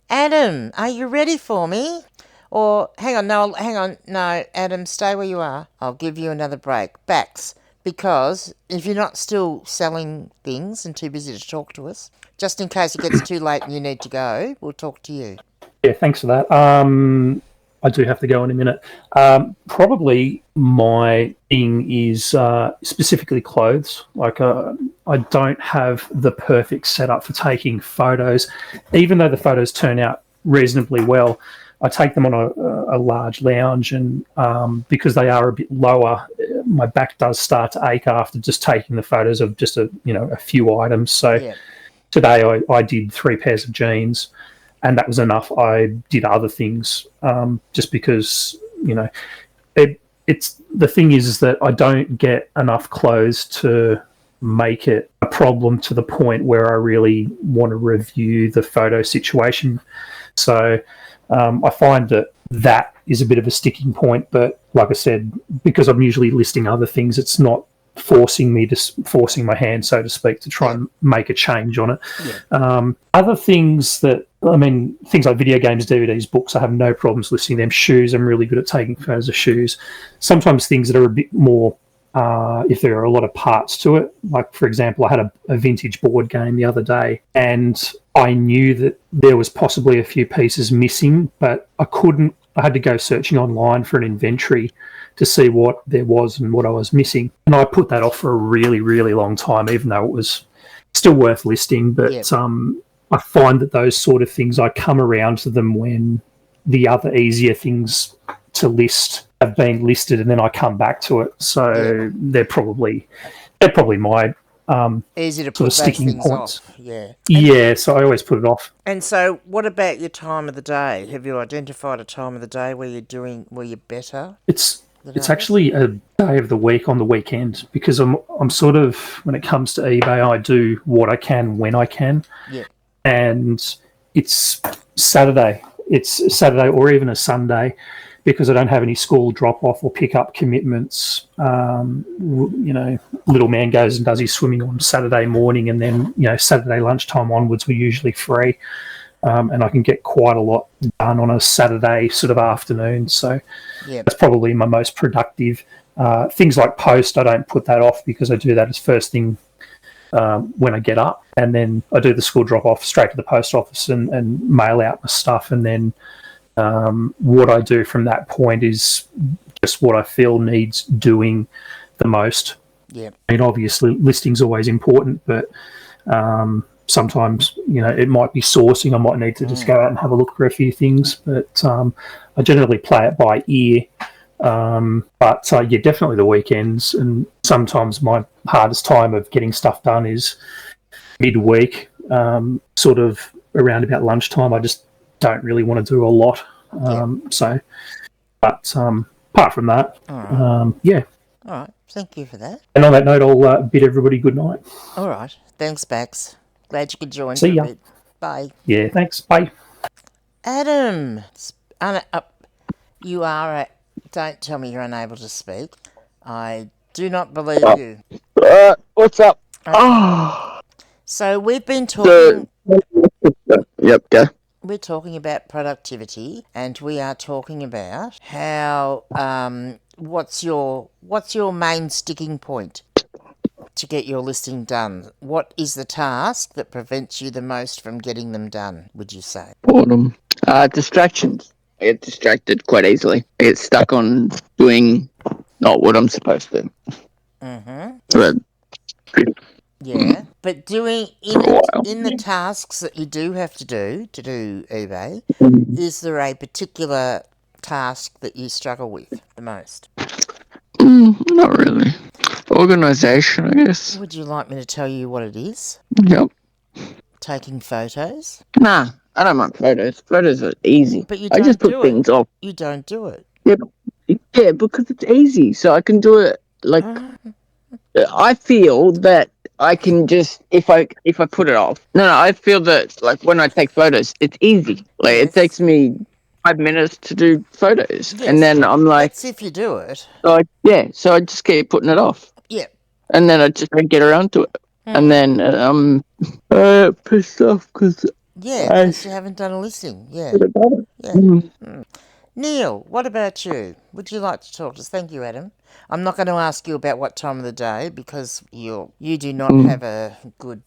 Adam, are you ready for me? Or hang on, no, Adam, stay where you are. I'll give you another break. Backs, because if you're not still selling things and too busy to talk to us, just in case it gets too late and you need to go, we'll talk to you. Yeah, thanks for that. I do have to go in a minute. Probably my thing is specifically clothes. Like I don't have the perfect setup for taking photos, even though the photos turn out reasonably well. I take them on a large lounge, and because they are a bit lower, my back does start to ache after just taking the photos of just a few items. So today I did 3 pairs of jeans, and that was enough. I did other things just because it's the thing is that I don't get enough clothes to make it a problem to the point where I really want to review the photo situation. So I find that is a bit of a sticking point, but like I said, because I'm usually listing other things, it's not forcing my hand, so to speak, to try and make a change on it. Other things things like video games, DVDs, books, I have no problems listing them. Shoes, I'm really good at taking photos of shoes. Sometimes things that are a bit more if there are a lot of parts to it, like for example, I had a vintage board game the other day, and I knew that there was possibly a few pieces missing, but I had to go searching online for an inventory to see what there was and what I was missing. And I put that off for a really, really long time, even though it was still worth listing. But I find that those sort of things, I come around to them when the other easier things to list have been listed, and then I come back to it. So they're probably my easy to sort of put sticking points points. off. So I always put it off. And so, what about your time of the day? Have you identified a time of the day where you're better? It's actually a day of the week on the weekend, because I'm sort of, when it comes to eBay, I do what I can when I can. And it's Saturday. It's Saturday or even a Sunday, because I don't have any school drop-off or pick-up commitments. Little man goes and does his swimming on Saturday morning, and then, Saturday lunchtime onwards, we're usually free. And I can get quite a lot done on a Saturday sort of afternoon. So that's probably my most productive. Things like post, I don't put that off, because I do that as first thing when I get up, and then I do the school drop-off straight to the post office and mail out my stuff. And then what I do from that point is just what I feel needs doing the most. I mean, obviously, listing's always important, but sometimes, it might be sourcing. I might need to just go out and have a look for a few things, but I generally play it by ear. But definitely the weekends, and sometimes my hardest time of getting stuff done is midweek, sort of around about lunchtime. I just don't really want to do a lot. But apart from that, All right, thank you for that. And on that note, I'll bid everybody good night. All right, thanks, Bax. Glad you could join. See ya. A bit. Bye. Yeah, thanks. Bye. Adam, you are. Don't tell me you're unable to speak. I do not believe you. What's up? So we've been talking. Go. We're talking about productivity, and we are talking about how. What's your main sticking point to get your listing done? What is the task that prevents you the most from getting them done, would you say? Boredom. Distractions. I get distracted quite easily. I get stuck on doing not what I'm supposed to. But doing in the tasks that you do have to do eBay, is there a particular task that you struggle with the most? Not really. Organisation, I guess. Would you like me to tell you what it is? Yep. Taking photos? Nah, I don't mind photos. Photos are easy. But I just put things off. You don't do it. Yeah, because it's easy, so I can do it. Like, I feel that I can just, if I put it off. No, I feel that, like, when I take photos, it's easy. Like, it takes me 5 minutes to do photos, and then I'm like, that's if you do it. So I just keep putting it off. And then I just don't get around to it. And then I'm pissed off because Yeah, I because you haven't done a listing. Yeah. should have done it. Yeah. Mm. Neil, what about you? Would you like to talk to us? Thank you, Adam. I'm not going to ask you about what time of the day because you do not have a good,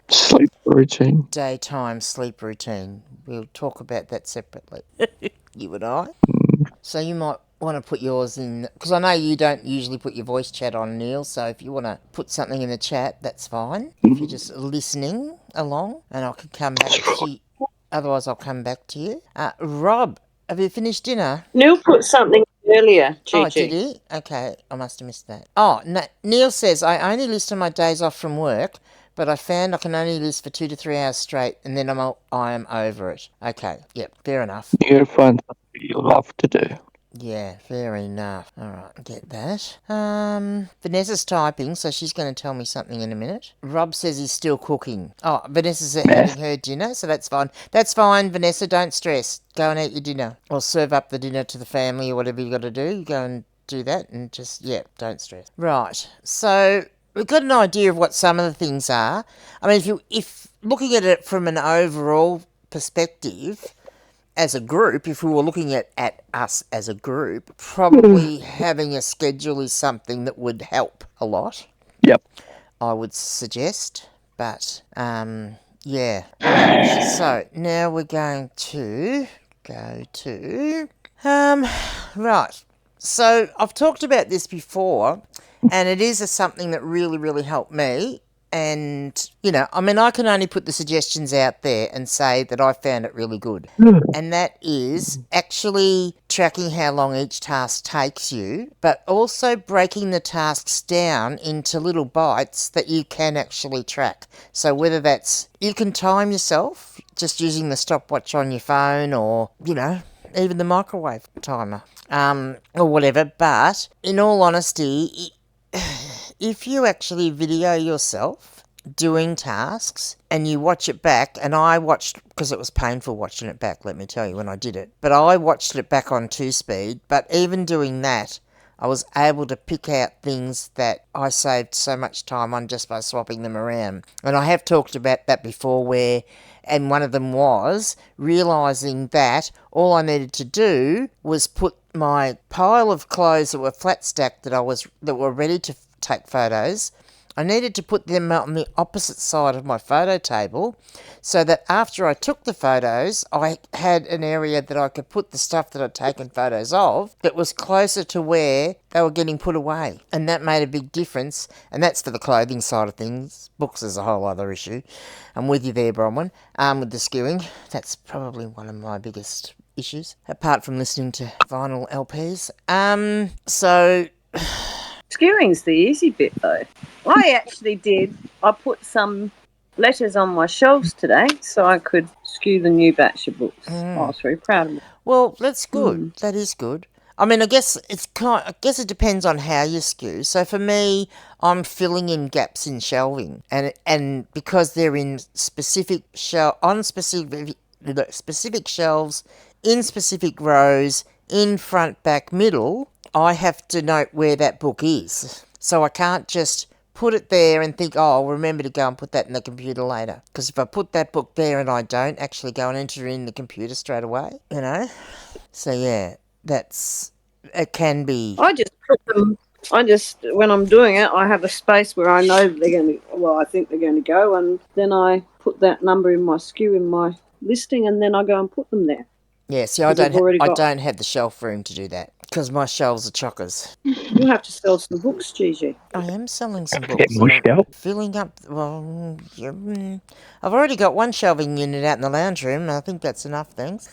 Sleep routine. daytime sleep routine. We'll talk about that separately, you and I. So you might want to put yours in, because I know you don't usually put your voice chat on, Neil, so if you want to put something in the chat, that's fine. If you're just listening along, and I can come back to you. Otherwise, I'll come back to you. Rob, have you finished dinner? Neil put something earlier, Oh, did Gigi. he? Okay, I must have missed that. Oh, no, Neil says, I only list on my days off from work, but I found I can only list for 2 to 3 hours straight, and then I am over it. Okay, yep, fair enough. You gotta find something you love to do. Yeah, fair enough. All right, get that. Vanessa's typing, so she's going to tell me something in a minute. Rob says he's still cooking. Oh, Vanessa's having her dinner, so that's fine. That's fine, Vanessa, don't stress. Go and eat your dinner. Or serve up the dinner to the family or whatever you got to do. Go and do that and just, yeah, don't stress. Right, so we've got an idea of what some of the things are. I mean, if looking at it from an overall perspective, as a group, if we were looking at us as a group, probably having a schedule is something that would help a lot, Yep. I would suggest. But, yeah. Right. So, now we're going to go to... right. So, I've talked about this before, and it is something that really, really helped me. And, I mean, I can only put the suggestions out there and say that I found it really good. And that is actually tracking how long each task takes you, but also breaking the tasks down into little bites that you can actually track. So whether that's, you can time yourself just using the stopwatch on your phone or, even the microwave timer, or whatever. But in all honesty, if you actually video yourself doing tasks and you watch it back, and I watched, because it was painful watching it back, let me tell you, when I did it, but I watched it back on 2-speed, but even doing that, I was able to pick out things that I saved so much time on just by swapping them around. And I have talked about that before and one of them was realising that all I needed to do was put my pile of clothes that were flat stacked that were ready to take photos, I needed to put them on the opposite side of my photo table so that after I took the photos, I had an area that I could put the stuff that I'd taken photos of that was closer to where they were getting put away. And that made a big difference. And that's for the clothing side of things. Books is a whole other issue. I'm with you there, Bronwyn. With the skewing, that's probably one of my biggest issues, apart from listening to vinyl LPs. So... Skewing's the easy bit, though. I put some letters on my shelves today so I could skew the new batch of books. I was very proud of it. Well, that's good. That is good. I mean, I guess it depends on how you skew. So for me, I'm filling in gaps in shelving, and because they're in specific specific shelves, in specific rows, in front, back, middle, I have to note where that book is. So I can't just put it there and think, oh, I'll remember to go and put that in the computer later. Because if I put that book there and I don't actually go and enter it in the computer straight away, So yeah, it can be... I just put them... when I'm doing it, I have a space where I know I think they're going to go, and then I put that number in my skew in my listing, and then I go and put them there. Yeah, see, I don't have the shelf room to do that because my shelves are chockers. You have to sell some books, Gigi. I am selling some books. Get more shelf. Filling up. Well, I've already got one shelving unit out in the lounge room. I think that's enough, thanks.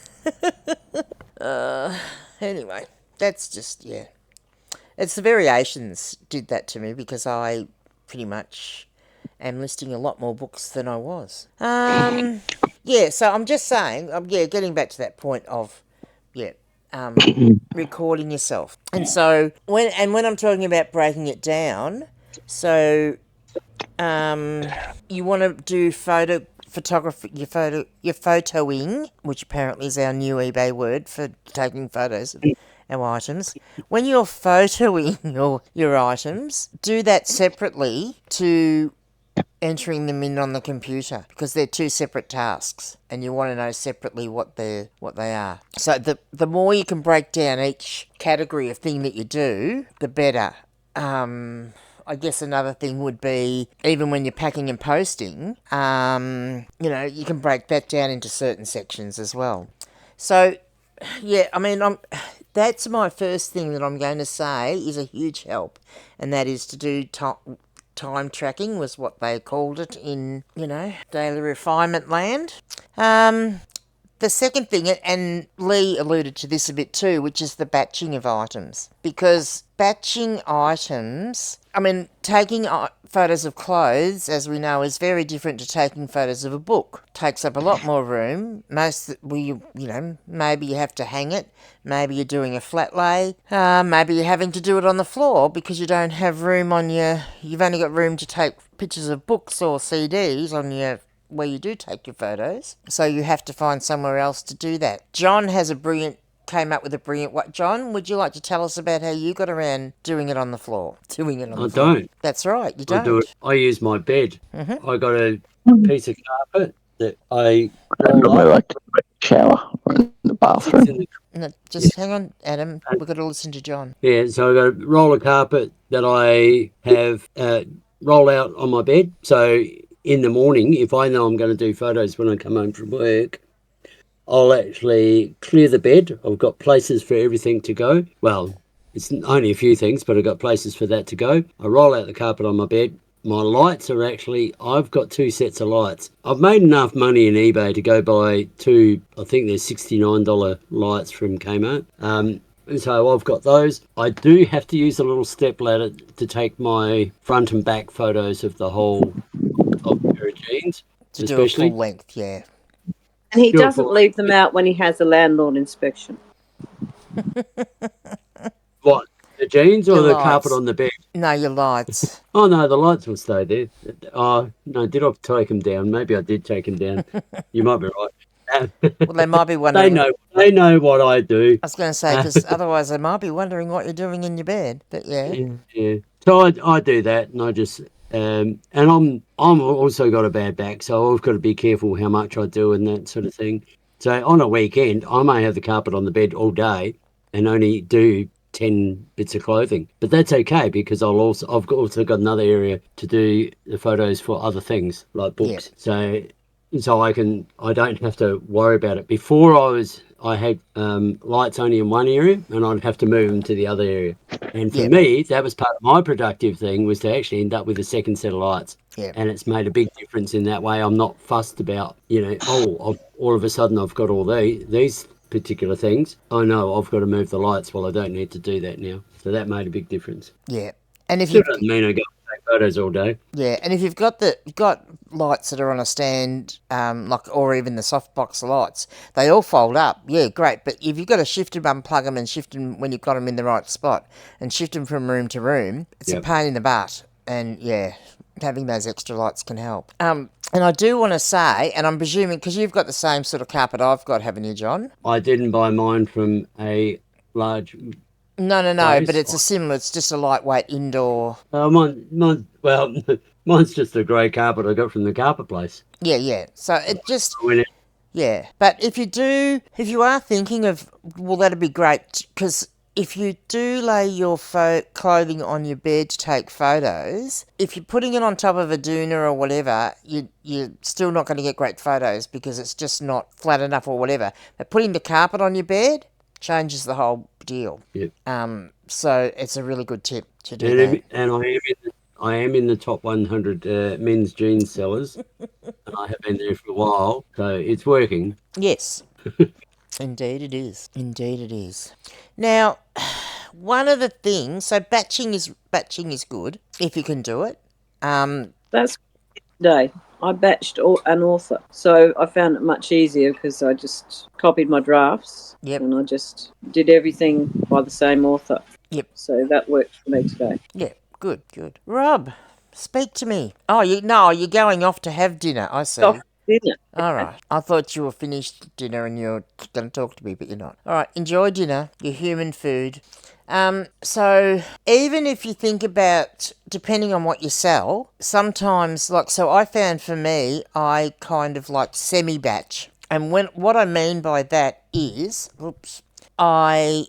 Anyway, that's just, yeah. It's the variations did that to me because I pretty much am listing a lot more books than I was. Yeah, so I'm just saying, getting back to that point of, recording yourself. And so, when I'm talking about breaking it down, so, you want to do photography, your photoing, which apparently is our new eBay word for taking photos of our items. When you're photoing your items, do that separately to entering them in on the computer, because they're two separate tasks and you want to know separately what they are. So the more you can break down each category of thing that you do, the better. I guess another thing would be, even when you're packing and posting, you can break that down into certain sections as well. So, yeah, I mean, that's my first thing that I'm going to say is a huge help, and that is to do time tracking, was what they called it in, daily refinement land. The second thing, and Lee alluded to this a bit too, which is the batching of items. Because batching items, taking photos of clothes, as we know, is very different to taking photos of a book. Takes up a lot more room. Maybe you have to hang it. Maybe you're doing a flat lay. Maybe you're having to do it on the floor because you don't have room you've only got room to take pictures of books or CDs on where you do take your photos, so you have to find somewhere else to do that. John came up with a brilliant. John, would you like to tell us about how you got around doing it on the floor? I don't. That's right, you don't. I do it. I use my bed. Mm-hmm. I got a piece of carpet that I roll Normally up. like to shower or in the bathroom. No, just hang on, Adam. We've got to listen to John. Yeah, so I got a roll of carpet that I have roll out on my bed. So in the morning, if I know I'm going to do photos when I come home from work, I'll actually clear the bed. I've got places for everything to go. Well, it's only a few things, but I've got places for that to go. I roll out the carpet on my bed. My lights are I've got 2 sets of lights. I've made enough money in eBay to go buy 2, I think they're $69 lights from Kmart. So I've got those. I do have to use a little step ladder to take my front and back photos of the whole of a pair of jeans. To do a full length, yeah. And he doesn't leave them out when he has a landlord inspection. What? The jeans or Your the lights. carpet on the bed? No, your lights. Oh, no, the lights will stay there. Oh, no, did I take them down? Maybe I did take them down. You might be right. Well, they might be wondering. They know what I do. I was going to say, because otherwise they might be wondering what you're doing in your bed. But yeah. Yeah. So I do that, and I just and I'm also got a bad back, so I've got to be careful how much I do and that sort of thing. So on a weekend, I may have the carpet on the bed all day and only do 10 bits of clothing, but that's okay because I've also got another area to do the photos for other things like books. Yep. So I don't have to worry about it. Before I had lights only in one area, and I'd have to move them to the other area. And for me, that was part of my productive thing, was to actually end up with a second set of lights. Yep. And it's made a big difference in that way. I'm not fussed about, all of a sudden I've got all these particular things. I know I've got to move the lights. Well, I don't need to do that now. So that made a big difference. Yeah. And if Still doesn't mean I go and take photos all day. Yeah, and if you've got lights that are on a stand, or even the softbox lights, they all fold up. Yeah, great. But if you've got to shift them, unplug them, and shift them when you've got them in the right spot, and shift them from room to room, it's a pain in the butt. And yeah, having those extra lights can help. And I do want to say, and I'm presuming, because you've got the same sort of carpet I've got, haven't you, John? I didn't buy mine from a large... No, but it's just a lightweight indoor... Mine's just a grey carpet I got from the carpet place. Yeah. So it just... Yeah. But if you are thinking of... Well, that'd be great, because... If you do lay your clothing on your bed to take photos, if you're putting it on top of a doona or whatever, you're still not going to get great photos because it's just not flat enough or whatever. But putting the carpet on your bed changes the whole deal. Yep. So it's a really good tip to do that. And I am in the top 100 men's jeans sellers. And I have been there for a while, so it's working. Yes. Indeed it is. Now, one of the things, so batching is good if you can do it. That's today. I batched an author, so I found it much easier because I just copied my drafts. Yep. And I just did everything by the same author. Yep. So that worked for me today. Yeah, good. Rob, speak to me. Oh, you're going off to have dinner, I see. dinner. All right. I thought you were finished dinner and you're going to talk to me, but you're not. All right. Enjoy dinner, your human food. So even if you think about, depending on what you sell, sometimes, like, so I found for me, I kind of like semi-batch. And what I mean by that is, I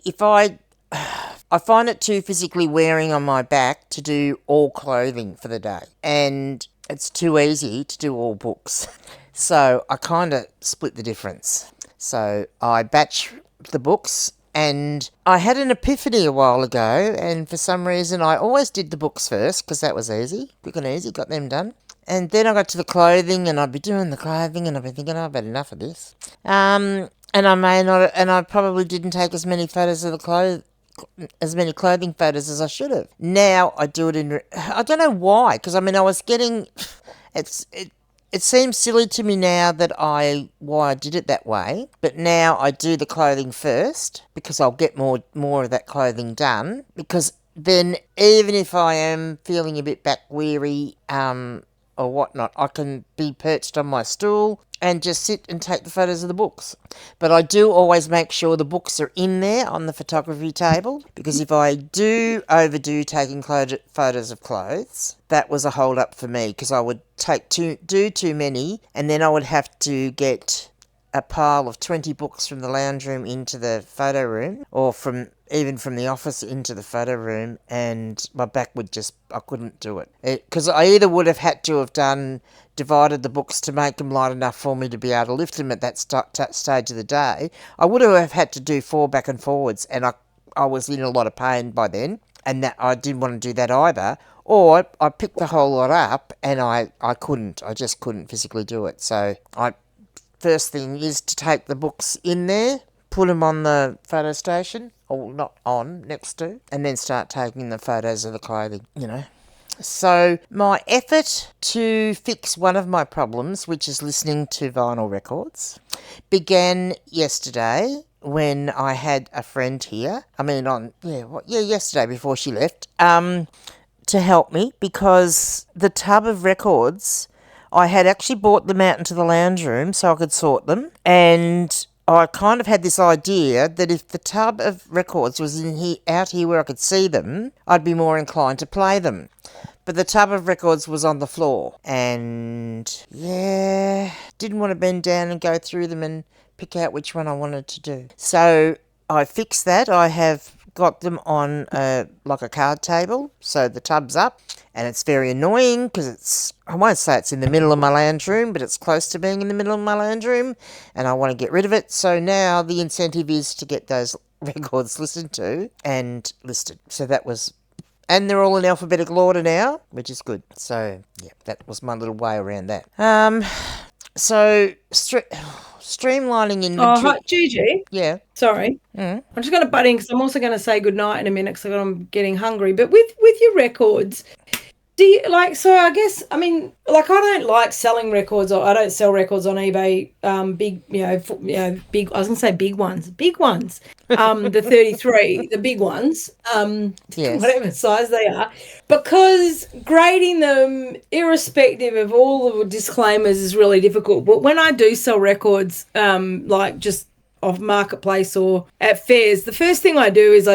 find it too physically wearing on my back to do all clothing for the day. And it's too easy to do all books. So I kind of split the difference. So I batch the books, and I had an epiphany a while ago, and for some reason I always did the books first because that was easy, quick and easy, got them done. And then I got to the clothing, and I'd be doing the clothing, and I'd be thinking, I've had enough of this. And I probably didn't take as many photos of as many clothing photos as I should have. Now I do it I don't know why, because I was getting, it seems silly to me now why I did it that way, but now I do the clothing first because I'll get more of that clothing done, because then even if I am feeling a bit back weary, or whatnot, I can be perched on my stool and just sit and take the photos of the books. But I do always make sure the books are in there on the photography table, because if I do overdo taking photos of clothes, that was a hold up for me, because I would do too many, and then I would have to get a pile of 20 books from the lounge room into the photo room, or even from the office into the photo room, and my back would I couldn't do it. Because I either would have had to have divided the books to make them light enough for me to be able to lift them at that stage of the day. I would have had to do 4 back and forwards, and I was in a lot of pain by then, and that I didn't want to do that either. Or I picked the whole lot up, and I just couldn't physically do it. So first thing is to take the books in there, put them on the photo station, or not on, next to, and then start taking the photos of the clothing, So my effort to fix one of my problems, which is listening to vinyl records, began yesterday when I had a friend here. Yesterday before she left, to help me, because the tub of records, I had actually brought them out into the lounge room so I could sort them, and I kind of had this idea that if the tub of records was out here where I could see them, I'd be more inclined to play them. But the tub of records was on the floor, and didn't want to bend down and go through them and pick out which one I wanted to do. So I fixed that. I have got them on a card table, so the tub's up, and it's very annoying because I won't say it's in the middle of my lounge room, but it's close to being in the middle of my lounge room, and I want to get rid of it. So now the incentive is to get those records listened to and listed. So that was, and they're all in alphabetical order now, which is good. So yeah, that was my little way around that. So streamlining inventory. Oh, hi, Gigi. Yeah. Sorry. Mm. I'm just going to butt in because I'm also going to say goodnight in a minute because I'm getting hungry. But with your records, do you, I guess, I don't like selling records, or I don't sell records on eBay, big, big, I was going to say big ones, the 33, the big ones, Yes. whatever size they are, because grading them, irrespective of all the disclaimers, is really difficult. But when I do sell records, just off marketplace or at fairs, the first thing I do is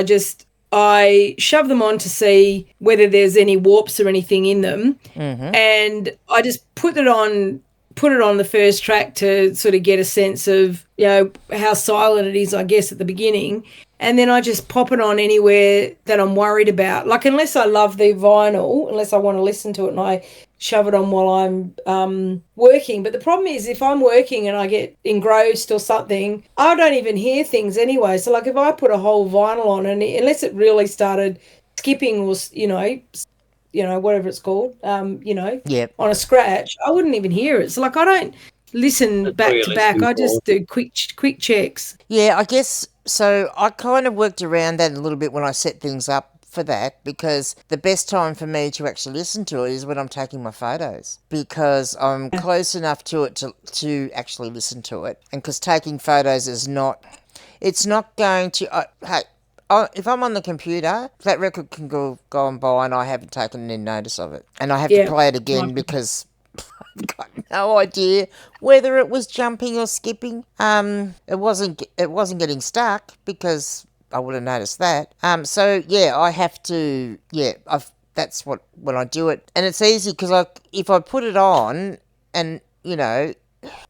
I shove them on to see whether there's any warps or anything in them, and I just put it on the first track to sort of get a sense of how silent it is, I guess, at the beginning, and then I just pop it on anywhere that I'm worried about. Unless I love the vinyl, unless I want to listen to it, and I shove it on while I'm working. But the problem is, if I'm working and I get engrossed or something, I don't even hear things anyway. So if I put a whole vinyl on, and unless it really started skipping or whatever it's called, Yep. on a scratch, I wouldn't even hear it. So I don't listen back to back. I just do quick checks. Yeah, I guess so. I kind of worked around that a little bit when I set things up for that, because the best time for me to actually listen to it is when I'm taking my photos, because I'm close enough to it to actually listen to it, and because taking photos is not going to if I'm on the computer, that record can go on by and I haven't taken any notice of it, and I have to play it again because I've got no idea whether it was jumping or skipping. It wasn't getting stuck because I would have noticed that. So yeah, I have to. Yeah, that's what when I do it, and it's easy because if I put it on and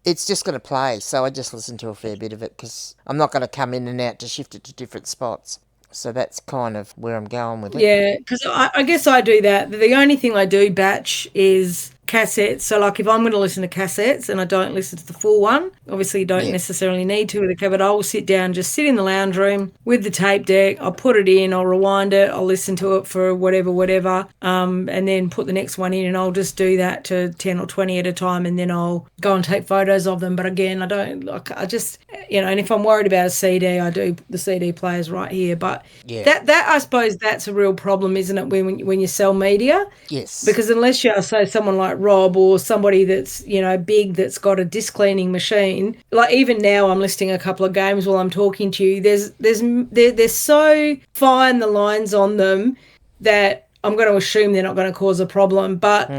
it's just going to play. So I just listen to a fair bit of it because I'm not going to come in and out to shift it to different spots. So that's kind of where I'm going with it. Yeah, because I guess I do that. The only thing I do batch is cassettes. So, like, if I'm going to listen to cassettes and I don't listen to the full one, obviously you don't necessarily need to with a but I will sit down, just sit in the lounge room with the tape deck. I'll put it in, I'll rewind it, I'll listen to it for whatever, and then put the next one in, and I'll just do that to 10 or 20 at a time, and then I'll go and take photos of them. But again, I don't, like, I just, and if I'm worried about a CD, I do the CD players right here. But that I suppose that's a real problem, isn't it, when you sell media? Yes. Because unless you're, say, someone like Rob or somebody that's, big, that's got a disc cleaning machine, like even now I'm listing a couple of games while I'm talking to you, they're so fine, the lines on them, that I'm going to assume they're not going to cause a problem. But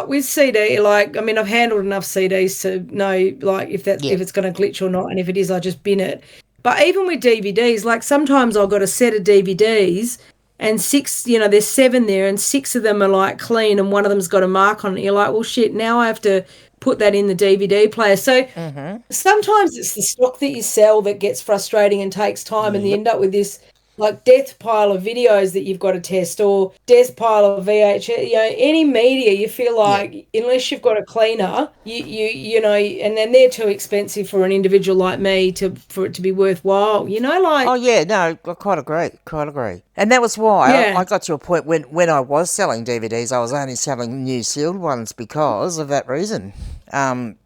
with CD, like, I mean, I've handled enough CDs to know, like, if it's going to glitch or not, and if it is, I just bin it. But even with DVDs, like, sometimes I've got a set of DVDs and 6, there's 7 there, and 6 of them are like clean, and one of them's got a mark on it. You're like, well, shit, now I have to put that in the DVD player. So sometimes it's the stock that you sell that gets frustrating and takes time, and you end up with this like death pile of videos that you've got to test, or death pile of VHS, any media. You feel like unless you've got a cleaner, and then they're too expensive for an individual like me for it to be worthwhile. Like, oh yeah, no, I quite agree. And that was why I got to a point when I was selling DVDs, I was only selling new sealed ones because of that reason.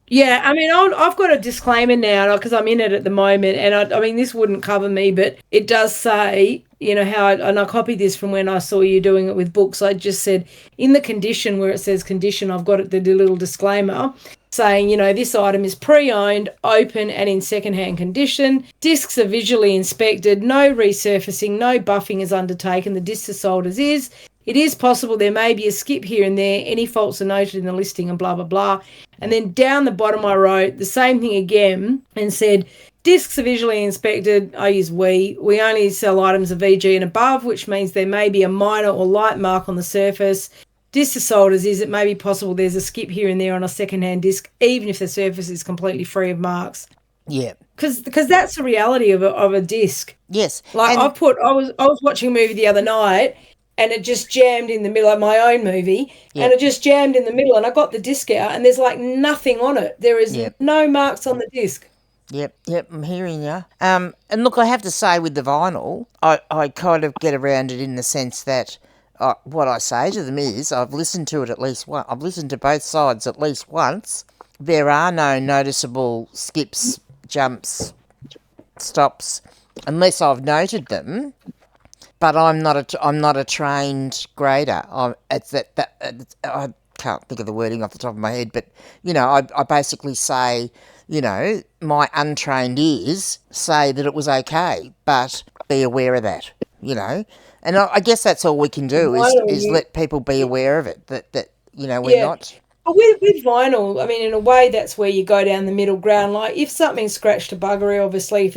Yeah, I mean, I've got a disclaimer now because I'm in it at the moment, and I mean, this wouldn't cover me, but it does say, and I copied this from when I saw you doing it with books. I just said, in the condition where it says condition, I've got the little disclaimer saying, this item is pre-owned, open, and in second-hand condition. Discs are visually inspected, no resurfacing, no buffing is undertaken. The discs are sold as is. It is possible there may be a skip here and there. Any faults are noted in the listing and blah, blah, blah. And then down the bottom I wrote the same thing again and said, discs are visually inspected. I use we. We only sell items of VG and above, which means there may be a minor or light mark on the surface. Discs are sold as is. It may be possible there's a skip here and there on a second-hand disc, even if the surface is completely free of marks. Yeah. Because that's the reality of a disc. Yes. Like, I was watching a movie the other night, and it just jammed in the middle of my own movie, and it just jammed in the middle, and I got the disc out, and there's like nothing on it. There is no marks on the disc. Yep, I'm hearing you. And look, I have to say with the vinyl, I kind of get around it in the sense that what I say to them is I've listened to it at least once. I've listened to both sides at least once. There are no noticeable skips, jumps, stops, unless I've noted them. But I'm not a trained grader. I can't think of the wording off the top of my head, but I basically say, my untrained ears say that it was okay, but be aware of that, And I guess that's all we can do is let people be aware of it. That we're not. With vinyl, I mean, in a way, that's where you go down the middle ground. Like, if something's scratched to buggery, obviously,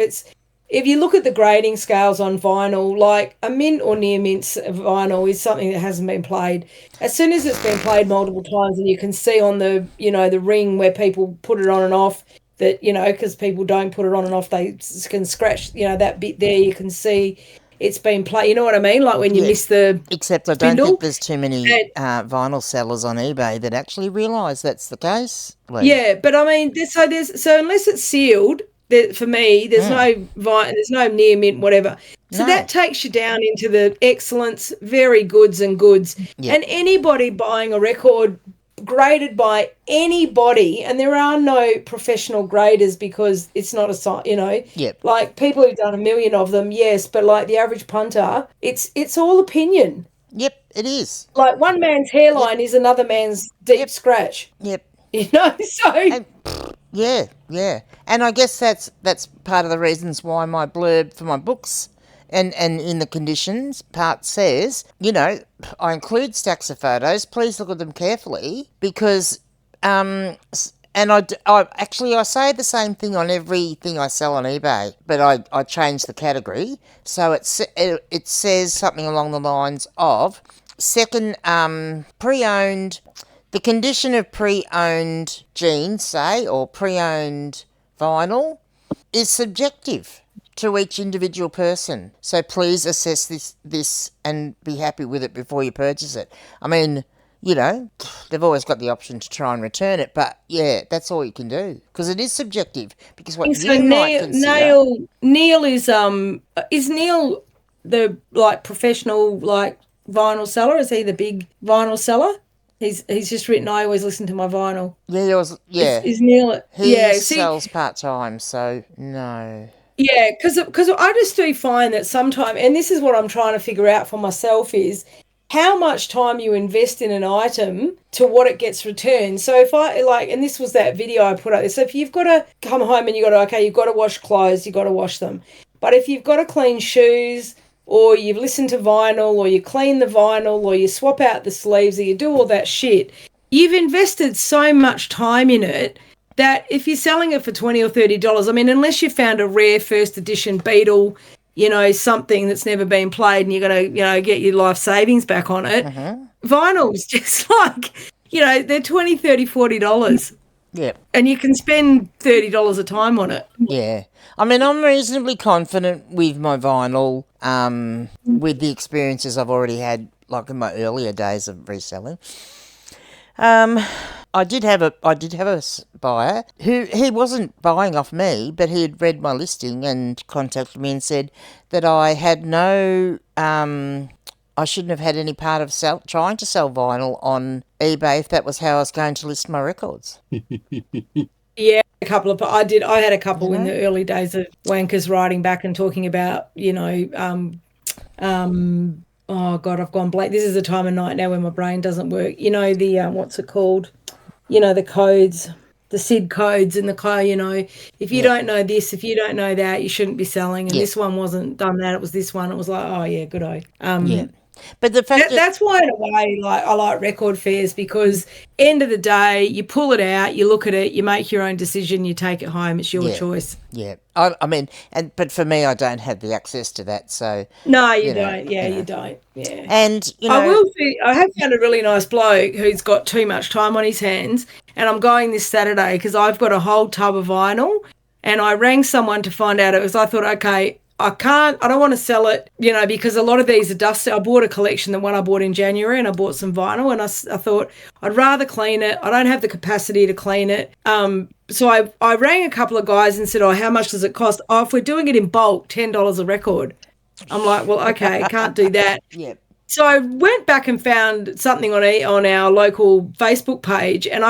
if you look at the grading scales on vinyl, like a mint or near mint vinyl is something that hasn't been played. As soon as it's been played multiple times, and you can see on the, the ring where people put it on and off, that, because people don't put it on and off, they can scratch, that bit there, you can see it's been played. You know what I mean? Like when you miss the Except I don't think there's too many vinyl sellers on eBay that actually realise that's the case. Yeah, but I mean, so unless it's sealed, for me, there's no near mint, whatever. So that takes you down into the excellence, very goods and goods. Yep. And anybody buying a record graded by anybody, and there are no professional graders because it's not like people who've done 1 million of them, yes, but like the average punter, it's all opinion. Yep, it is. Like one man's hairline is another man's deep scratch. Yep. So... Yeah. And I guess that's part of the reasons why my blurb for my books and in the conditions part says, I include stacks of photos. Please look at them carefully because And I say the same thing on everything I sell on eBay, but I change the category. So it says something along the lines of second pre-owned. The condition of pre-owned jeans, say, or pre-owned vinyl, is subjective to each individual person. So please assess this and be happy with it before you purchase it. I mean, you know, they've always got the option to try and return it, but yeah, that's all you can do because it is subjective. Because what So you might consider, Neil is Neil the like professional like vinyl seller? Is he the big vinyl seller? He's just written, I always listen to my vinyl. Yeah, Is Neil? he sells part time, so no. Yeah, because I just do find that sometimes, and this is what I'm trying to figure out for myself, is how much time you invest in an item to what it gets returned. So if I and this was that video I put out there. So if you've got to come home and you've got to wash clothes, you've got to wash them. But if you've got to clean shoes, or you've listened to vinyl, or you clean the vinyl, or you swap out the sleeves, or you do all that shit, you've invested so much time in it that if you're selling it for $20 or $30, I mean, unless you found a rare first edition Beetle, something that's never been played and you're going to, get your life savings back on it, vinyl's just like, they're $20, $30, $40. Yeah. And you can spend $30 a time on it. Yeah. I mean, I'm reasonably confident with my vinyl, with the experiences I've already had, like in my earlier days of reselling. I did have a buyer who he wasn't buying off me, but he had read my listing and contacted me and said that I had I shouldn't have had any part of trying to sell vinyl on eBay if that was how I was going to list my records. Yeah, I had a couple in the early days of Wankers writing back and talking about, oh God, I've gone blank. This is the time of night now when my brain doesn't work. What's it called? The codes, the SID codes and the code, if you don't know this, if you don't know that, you shouldn't be selling. And this one wasn't done that. It was this one. It was like, oh yeah, good eye. Yeah. But the fact that's why in a way, I like record fairs, because end of the day, you pull it out, you look at it, you make your own decision, you take it home. It's your choice. Yeah. I mean, but for me, I don't have the access to that. So no, you don't. Yeah, you don't. Yeah. And I have found a really nice bloke who's got too much time on his hands, and I'm going this Saturday because I've got a whole tub of vinyl, and I rang someone to find out. I thought, okay, I don't want to sell it, because a lot of these are dusty. I bought a collection, the one I bought in January, and I bought some vinyl, and I thought I'd rather clean it. I don't have the capacity to clean it. So I rang a couple of guys and said, how much does it cost? Oh, if we're doing it in bulk, $10 a record. I'm like, well, okay, can't do that. Yeah. So I went back and found something on our local Facebook page, and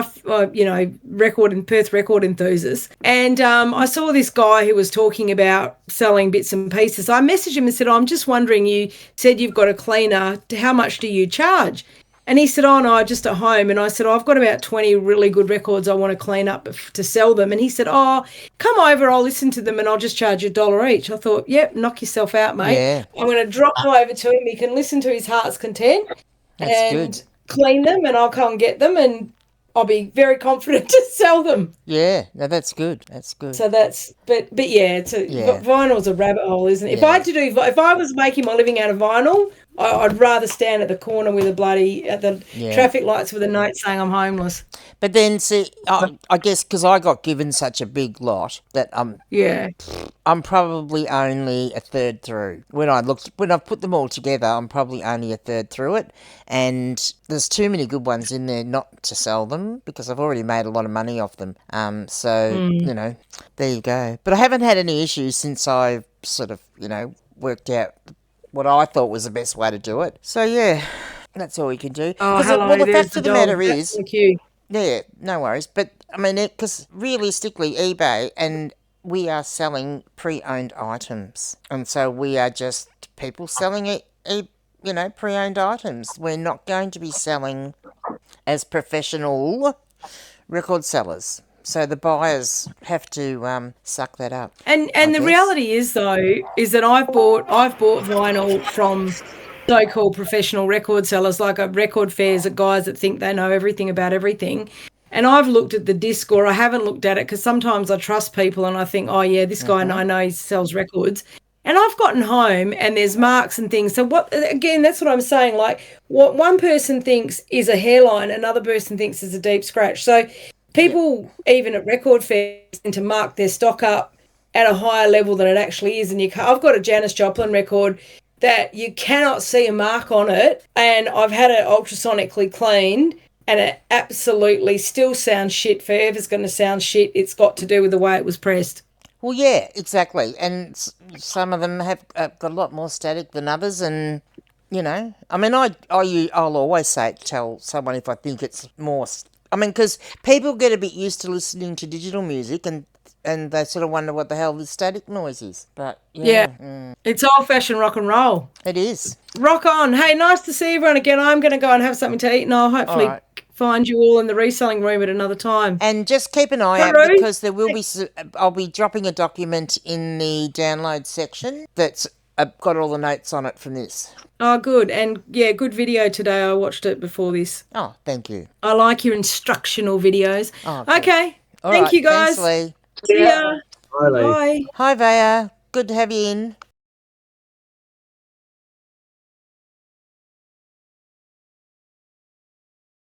Perth record enthusiast, and I saw this guy who was talking about selling bits and pieces. I messaged him and said, I'm just wondering, you said you've got a cleaner. How much do you charge? And he said, oh, no, just at home. And I said, I've got about 20 really good records I want to clean up to sell them. And he said, oh, come over, I'll listen to them and I'll just charge you $1 each. I thought, yep, knock yourself out, mate. Yeah. I'm going to drop them over to him. He can listen to his heart's content. That's good. Clean them, and I'll come and get them, and I'll be very confident to sell them. Yeah, no, that's good. That's good. So that's, but yeah, vinyl's a rabbit hole, isn't it? Yeah. If I was making my living out of vinyl, I'd rather stand at the corner with at the traffic lights with a note saying I'm homeless. But then, see, I guess because I got given such a big lot that I'm probably only a third through. When I've put them all together, I'm probably only a third through it, and there's too many good ones in there not to sell them because I've already made a lot of money off them. There you go. But I haven't had any issues since I've sort of, worked out what I thought was the best way to do it. So yeah, that's all we can do. Oh, hello, the fact of the matter is, you. yeah, no worries. But I mean, because realistically, eBay and we are selling pre-owned items, and so we are just people selling pre-owned items. We're not going to be selling as professional record sellers. So the buyers have to suck that up. And the reality is, though, is that I've bought vinyl from so-called professional record sellers, like record fairs, of guys that think they know everything about everything. and I've looked at the disc, or I haven't looked at it because sometimes I trust people and I think, oh yeah, this guy I know he sells records. And I've gotten home and there's marks and things. So what, again, that's what I'm saying. Like what one person thinks is a hairline, another person thinks is a deep scratch. So people, even at record fairs, tend to mark their stock up at a higher level than it actually is. And I've got a Janis Joplin record that you cannot see a mark on it. And I've had it ultrasonically cleaned and it absolutely still sounds shit. Forever's going to sound shit. It's got to do with the way it was pressed. Well, yeah, exactly. And some of them have got a lot more static than others. And, you know, I mean, I'll always tell someone if I think it's more... I mean, because people get a bit used to listening to digital music and they sort of wonder what the hell this static noise is. But, yeah. It's old-fashioned rock and roll. It is. Rock on. Hey, nice to see everyone again. I'm going to go and have something to eat, and I'll hopefully find you all in the reselling room at another time. And just keep an eye out because there will be... I'll be dropping a document in the download section that's got all the notes on it from this. Oh, good. And, yeah, good video today. I watched it before this. Oh, thank you. I like your instructional videos. Oh, okay. Okay. All Thank right. you, guys. Thanks, Lee. See ya. Bye, Lee. Bye. Hi, Vaya. Good to have you in.